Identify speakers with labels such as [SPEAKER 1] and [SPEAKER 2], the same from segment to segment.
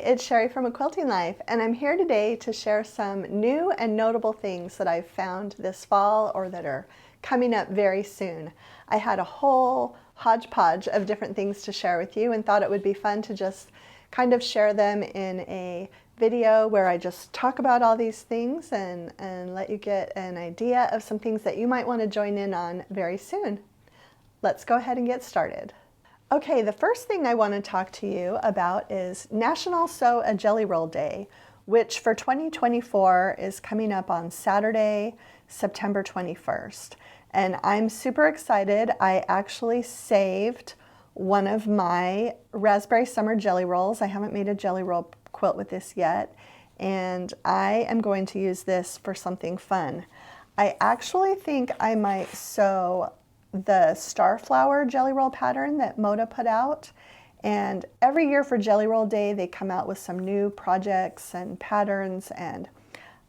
[SPEAKER 1] it's Sherri from Quilting Life, and I'm here today to share some new and notable things that I've found this fall or that are coming up very soon. I had a whole hodgepodge of different things to share with you and thought it would be fun to just kind of share them in a video where I just talk about all these things and let you get an idea of some things that you might want to join in on very soon. Let's go ahead and get started. Okay, the first thing I want to talk to you about is National Sew a Jelly Roll Day, which for 2024 is coming up on Saturday, September 21st. And I'm super excited. I actually saved one of my raspberry summer jelly rolls. I haven't made a jelly roll quilt with this yet, and I am going to use this for something fun. I actually think I might sew the Starflower jelly roll pattern that Moda put out, and every year for Jelly Roll Day they come out with some new projects and patterns, and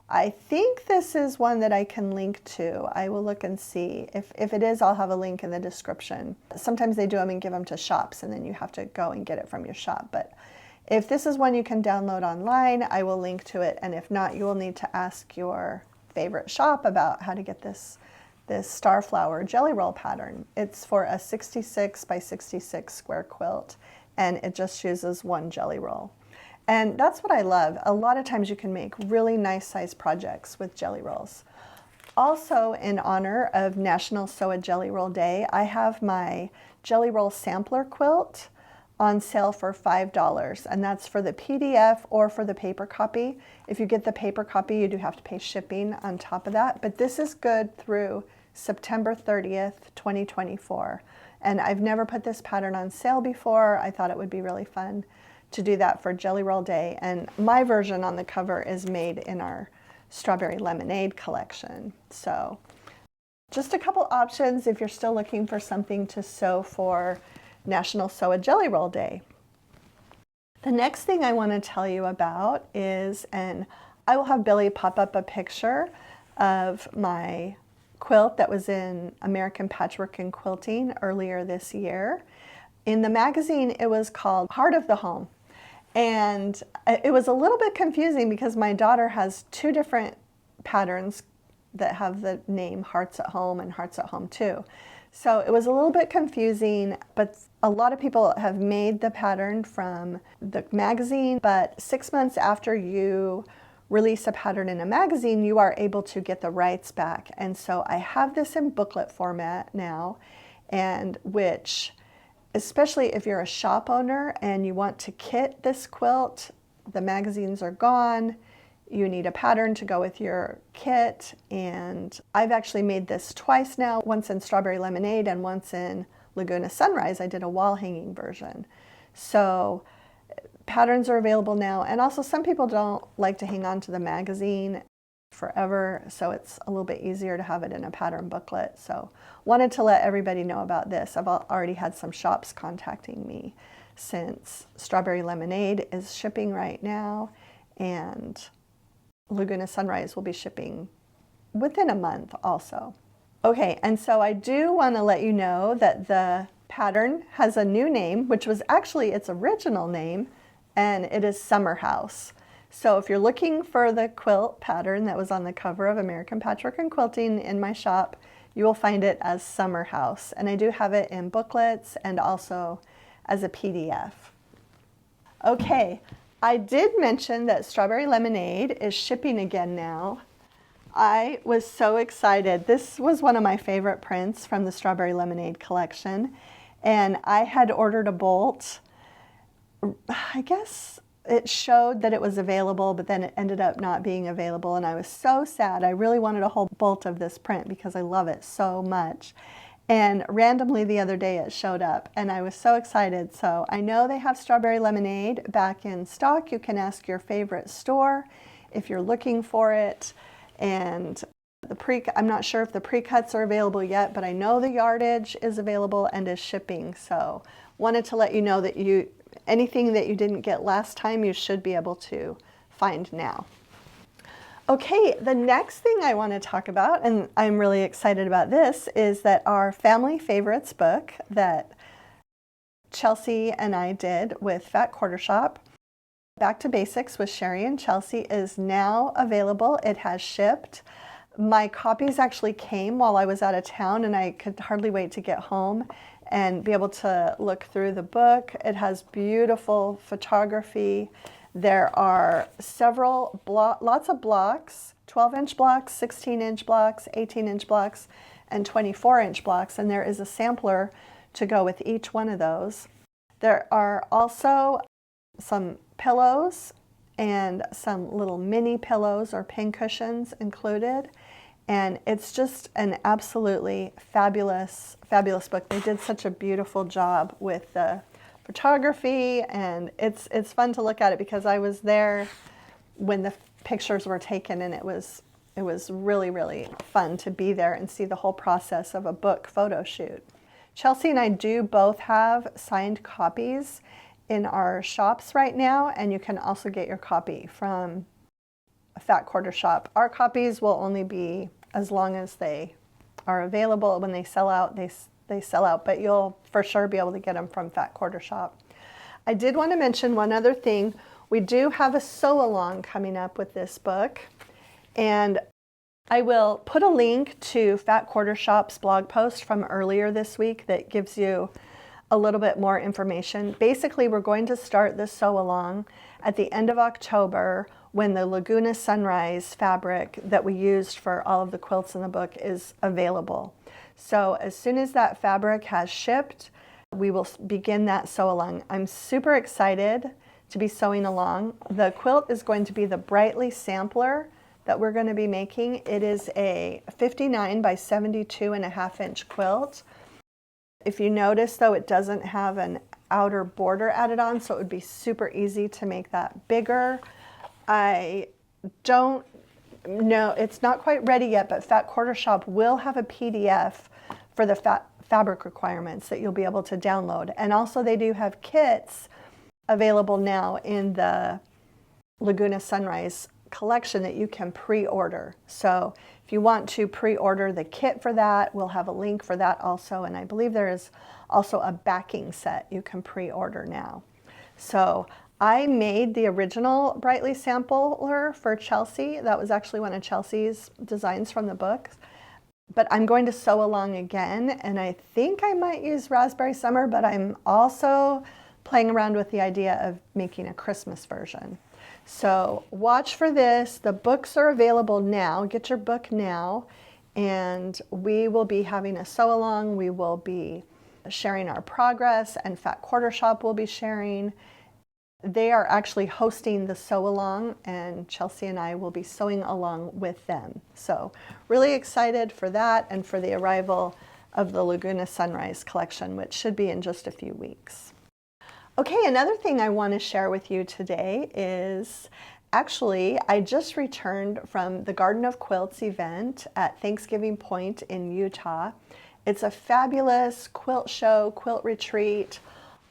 [SPEAKER 1] I think this is one that I can link to. I will look and see. If it is, I'll have a link in the description. Sometimes they do them and give them to shops and then you have to go and get it from your shop, but if this is one you can download online, I will link to it, and if not, you will need to ask your favorite shop about how to get this Starflower jelly roll pattern. It's for a 66 by 66 square quilt, and it just uses one jelly roll. And that's what I love. A lot of times you can make really nice size projects with jelly rolls. Also, in honor of National Sew a Jelly Roll Day, I have my jelly roll sampler quilt on sale for $5, and that's for the PDF or for the paper copy. If you get the paper copy, you do have to pay shipping on top of that, but this is good through September 30th, 2024. And I've never put this pattern on sale before. I thought it would be really fun to do that for Jelly Roll Day, and my version on the cover is made in our Strawberry Lemonade collection. So just a couple options if you're still looking for something to sew for National Sew a Jelly Roll Day. The next thing I want to tell you about is, and I will have Billy pop up a picture of my quilt that was in American Patchwork and Quilting earlier this year. In the magazine, it was called Heart of the Home. And it was a little bit confusing because my daughter has two different patterns that have the name Hearts at Home and Hearts at Home too. So it was a little bit confusing, but a lot of people have made the pattern from the magazine, but 6 months after you release a pattern in a magazine, you are able to get the rights back. And so I have this in booklet format now, and which, especially if you're a shop owner and you want to kit this quilt, the magazines are gone, you need a pattern to go with your kit, and I've actually made this twice now, once in Strawberry Lemonade and once in Laguna Sunrise. I did a wall hanging version. So patterns are available now, and also some people don't like to hang on to the magazine forever, so it's a little bit easier to have it in a pattern booklet. So wanted to let everybody know about this. I've already had some shops contacting me since Strawberry Lemonade is shipping right now, and Laguna Sunrise will be shipping within a month also. Okay, and so I do want to let you know that the pattern has a new name, which was actually its original name, and it is Summer House. So if you're looking for the quilt pattern that was on the cover of American Patchwork and Quilting in my shop, you will find it as Summer House. And I do have it in booklets and also as a PDF. Okay, I did mention that Strawberry Lemonade is shipping again now. I was so excited. This was one of my favorite prints from the Strawberry Lemonade collection, and I had ordered a bolt. I guess it showed that it was available, but then it ended up not being available, and I was so sad. I really wanted a whole bolt of this print because I love it so much. And randomly the other day it showed up, and I was so excited. So I know they have Strawberry Lemonade back in stock. You can ask your favorite store if you're looking for it. And I'm not sure if the pre-cuts are available yet, but I know the yardage is available and is shipping. So wanted to let you know that anything that you didn't get last time, you should be able to find now. Okay, the next thing I want to talk about, and I'm really excited about this, is that our Family Favorites book that Chelsi and I did with Fat Quarter Shop Back to Basics with Sherri and Chelsi is now available. It has shipped. My copies actually came while I was out of town, and I could hardly wait to get home and be able to look through the book. It has beautiful photography. There are lots of blocks, 12-inch blocks, 16-inch blocks, 18-inch blocks, and 24-inch blocks, and there is a sampler to go with each one of those. There are also some pillows and some little mini pillows or pin cushions included. And it's just an absolutely fabulous, fabulous book. They did such a beautiful job with the photography, and it's fun to look at it because I was there when the pictures were taken, and it was really, really fun to be there and see the whole process of a book photo shoot. Chelsi and I do both have signed copies in our shops right now, and you can also get your copy from a Fat Quarter shop. Our copies will only be as long as they are available. When they sell out, they sell out, but you'll for sure be able to get them from Fat Quarter shop. I did want to mention one other thing. We do have a sew along coming up with this book, and I will put a link to Fat Quarter shop's blog post from earlier this week that gives you a little bit more information. Basically, we're going to start the sew along at the end of October when the Laguna Sunrise fabric that we used for all of the quilts in the book is available. So as soon as that fabric has shipped, we will begin that sew along. I'm super excited to be sewing along. The quilt is going to be the Brightly sampler that we're going to be making. It is a 59 by 72.5-inch quilt. If you notice, though, it doesn't have an outer border added on, so it would be super easy to make that bigger. I don't know, it's not quite ready yet, but Fat Quarter Shop will have a PDF for the fabric requirements that you'll be able to download. And also they do have kits available now in the Laguna Sunrise collection that you can pre-order. So if you want to pre-order the kit for that, we'll have a link for that also. And I believe there is also a backing set you can pre-order now. So I made the original Brightly sampler for Chelsi. That was actually one of Chelsi's designs from the book. But I'm going to sew along again, and I think I might use Raspberry Summer, but I'm also playing around with the idea of making a Christmas version. So watch for this. The books are available now. Get your book now, and we will be having a sew along. We will be sharing our progress, and Fat Quarter Shop will be sharing. They are actually hosting the sew along, and Chelsi and I will be sewing along with them. So really excited for that and for the arrival of the Laguna Sunrise collection, which should be in just a few weeks. Okay, another thing I want to share with you today is actually I just returned from the Garden of Quilts event at Thanksgiving Point in Utah. It's a fabulous quilt show, quilt retreat,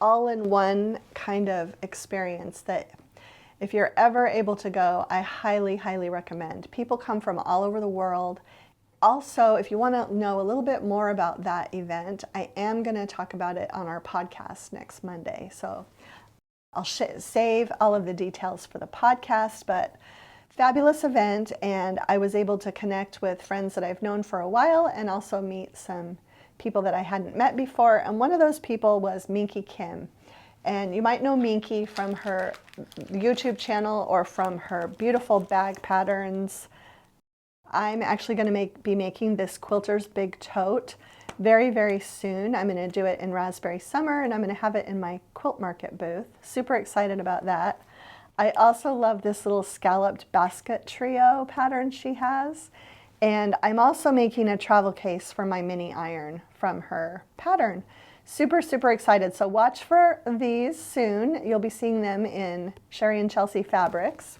[SPEAKER 1] all-in-one kind of experience that if you're ever able to go, I highly, highly recommend. People come from all over the world. Also, if you want to know a little bit more about that event, I am going to talk about it on our podcast next Monday. So I'll save all of the details for the podcast, but fabulous event, and I was able to connect with friends that I've known for a while and also meet some people that I hadn't met before, and one of those people was Minki Kim. And you might know Minki from her YouTube channel or from her beautiful bag patterns. I'm actually going to be making this Quilter's Big Tote very, very soon. I'm going to do it in Raspberry Summer, and I'm going to have it in my Quilt Market booth. Super excited about that. I also love this little scalloped basket trio pattern she has. And I'm also making a travel case for my mini iron from her pattern. Super, super excited. So watch for these soon. You'll be seeing them in Sherri and Chelsi Fabrics.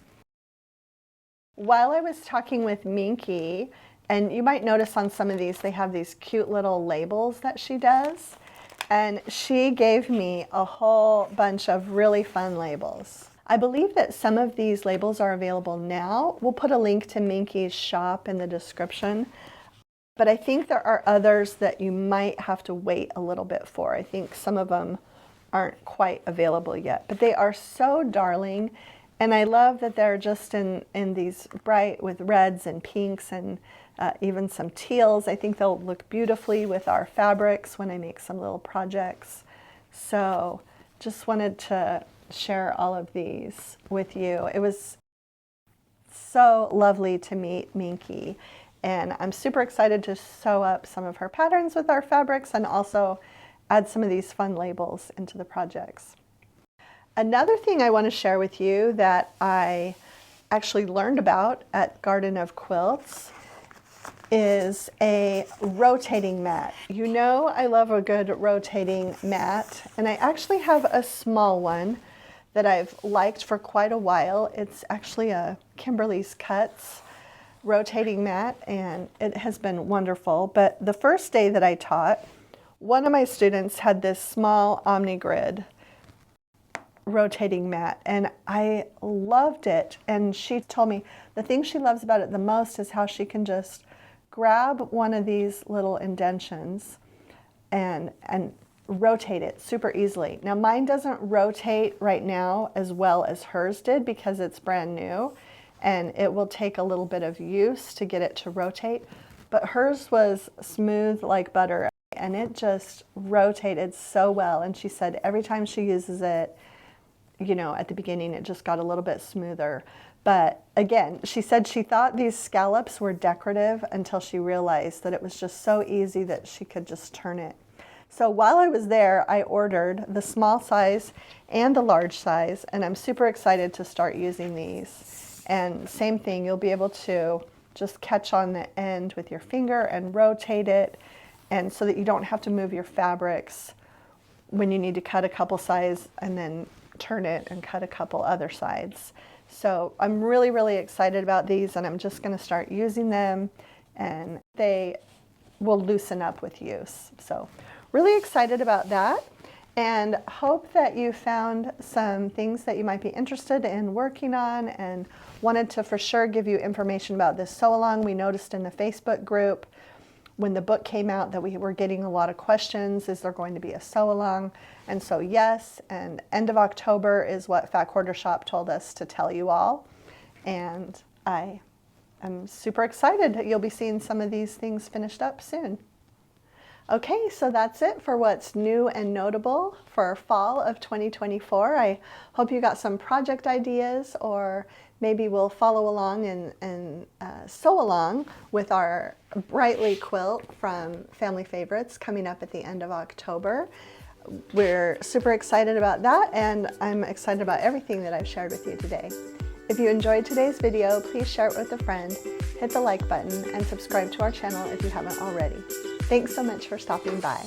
[SPEAKER 1] While I was talking with Minki, and you might notice on some of these, they have these cute little labels that she does. And she gave me a whole bunch of really fun labels. I believe that some of these labels are available now. We'll put a link to Minki's shop in the description. But I think there are others that you might have to wait a little bit for. I think some of them aren't quite available yet. But they are so darling. And I love that they're just in these bright with reds and pinks and even some teals. I think they'll look beautifully with our fabrics when I make some little projects. So just wanted to share all of these with you. It was so lovely to meet Minki, and I'm super excited to sew up some of her patterns with our fabrics and also add some of these fun labels into the projects. Another thing I want to share with you that I actually learned about at Garden of Quilts is a rotating mat. You know I love a good rotating mat, and I actually have a small one that I've liked for quite a while. It's actually a Kimberly's Cuts rotating mat, and it has been wonderful. But the first day that I taught, one of my students had this small OmniGrid rotating mat, and I loved it. And she told me the thing she loves about it the most is how she can just grab one of these little indentions and rotate it super easily. Now mine doesn't rotate right now as well as hers did because it's brand new, and it will take a little bit of use to get it to rotate, but hers was smooth like butter, and it just rotated so well. And she said every time she uses it, you know, at the beginning it just got a little bit smoother. But again, she said she thought these scallops were decorative until she realized that it was just so easy that she could just turn it. So while I was there, I ordered the small size and the large size, and I'm super excited to start using these. And same thing, you'll be able to just catch on the end with your finger and rotate it, and so that you don't have to move your fabrics when you need to cut a couple sides and then turn it and cut a couple other sides. So I'm really, really excited about these, and I'm just going to start using them, and they will loosen up with use. So really excited about that, and hope that you found some things that you might be interested in working on, and wanted to for sure give you information about this sew along. We noticed in the Facebook group when the book came out that we were getting a lot of questions. Is there going to be a sew along? And so yes, and end of October is what Fat Quarter Shop told us to tell you all. And I am super excited that you'll be seeing some of these things finished up soon. Okay, so that's it for what's new and notable for fall of 2024. I hope you got some project ideas, or maybe we'll follow along and sew along with our Brightly quilt from Family Favorites coming up at the end of October. We're super excited about that, and I'm excited about everything that I've shared with you today. If you enjoyed today's video, please share it with a friend, hit the like button, and subscribe to our channel if you haven't already. Thanks so much for stopping by.